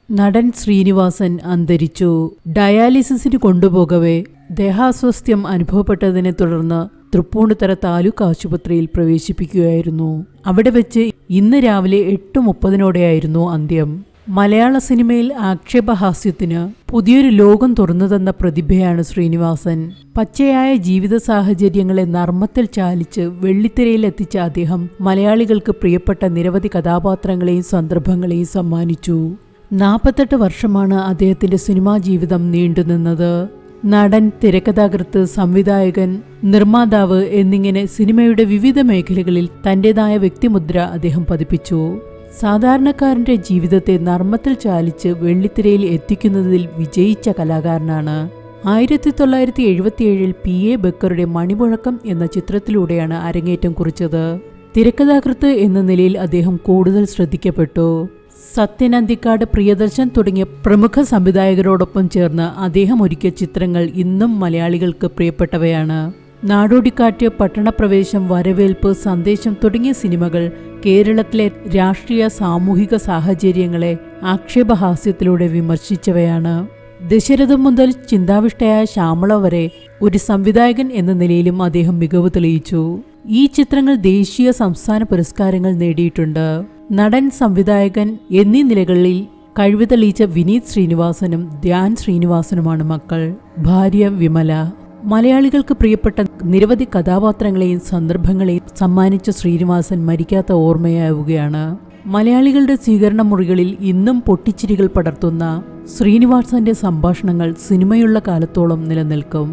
നടൻ ശ്രീനിവാസൻ അന്തരിച്ചു. ഡയാലിസിസിന് കൊണ്ടുപോകവേ ദേഹാസ്വാസ്ഥ്യം അനുഭവപ്പെട്ടതിനെ തുടർന്ന് തൃപ്പൂണിത്തുറ താലൂക്ക് ആശുപത്രിയിൽ പ്രവേശിപ്പിക്കുകയായിരുന്നു. അവിടെ വെച്ച് ഇന്ന് രാവിലെ 8:30 അന്ത്യം. മലയാള സിനിമയിൽ ആക്ഷേപഹാസ്യത്തിന് പുതിയൊരു ലോകം തുറന്നുതന്ന പ്രതിഭയാണ് ശ്രീനിവാസൻ. പച്ചയായ ജീവിത സാഹചര്യങ്ങളെ നർമ്മത്തിൽ ചാലിച്ച് വെള്ളിത്തിരയിൽ എത്തിച്ച അദ്ദേഹം മലയാളികൾക്ക് പ്രിയപ്പെട്ട നിരവധി കഥാപാത്രങ്ങളെയും സന്ദർഭങ്ങളെയും സമ്മാനിച്ചു. 48 വർഷമാണ് അദ്ദേഹത്തിന്റെ സിനിമാ ജീവിതം നീണ്ടുനിന്നത്. നടൻ, തിരക്കഥാകൃത്ത്, സംവിധായകൻ, നിർമ്മാതാവ് എന്നിങ്ങനെ സിനിമയുടെ വിവിധ മേഖലകളിൽ തന്റേതായ വ്യക്തിമുദ്ര അദ്ദേഹം പതിപ്പിച്ചു. സാധാരണക്കാരന്റെ ജീവിതത്തെ നർമ്മത്തിൽ ചാലിച്ച് വെള്ളിത്തിരയിൽ എത്തിക്കുന്നതിൽ വിജയിച്ച കലാകാരനാണ്. 1977 P.A. ബക്കറുടെ മണിമുഴക്കം എന്ന ചിത്രത്തിലൂടെയാണ് അരങ്ങേറ്റം കുറിച്ചത്. തിരക്കഥാകൃത്ത് എന്ന നിലയിൽ അദ്ദേഹം കൂടുതൽ ശ്രദ്ധിക്കപ്പെട്ടു. സത്യൻ അന്തിക്കാട്, പ്രിയദർശൻ തുടങ്ങിയ പ്രമുഖ സംവിധായകരോടൊപ്പം ചേർന്ന് അദ്ദേഹം ഒരുക്കിയ ചിത്രങ്ങൾ ഇന്നും മലയാളികൾക്ക് പ്രിയപ്പെട്ടവയാണ്. നാടോടിക്കാറ്റ്, പട്ടണപ്രവേശം, വരവേൽപ്പ്, സന്ദേശം തുടങ്ങിയ സിനിമകൾ കേരളത്തിലെ രാഷ്ട്രീയ സാമൂഹിക സാഹചര്യങ്ങളെ ആക്ഷേപഹാസ്യത്തിലൂടെ വിമർശിച്ചവയാണ്. ദശരഥം മുതൽ ചിന്താവിഷ്ടയായ ശ്യാമള വരെ ഒരു സംവിധായകൻ എന്ന നിലയിലും അദ്ദേഹം മികവ് തെളിയിച്ചു. ഈ ചിത്രങ്ങൾ ദേശീയ, സംസ്ഥാന പുരസ്കാരങ്ങൾ നേടിയിട്ടുണ്ട്. നടൻ, സംവിധായകൻ എന്നീ നിലകളിൽ കഴിവ് തെളിയിച്ച വിനീത് ശ്രീനിവാസനും ധ്യാൻ ശ്രീനിവാസനുമാണ് മക്കൾ. ഭാര്യ വിമല. മലയാളികൾക്ക് പ്രിയപ്പെട്ട നിരവധി കഥാപാത്രങ്ങളെയും സന്ദർഭങ്ങളെയും സമ്മാനിച്ച ശ്രീനിവാസൻ മരിക്കാത്ത ഓർമ്മയാവുകയാണ്. മലയാളികളുടെ സ്വീകരണ മുറികളിൽ ഇന്നും പൊട്ടിച്ചിരികൾ പടർത്തുന്ന ശ്രീനിവാസന്റെ സംഭാഷണങ്ങൾ സിനിമയുള്ള കാലത്തോളം നിലനിൽക്കും.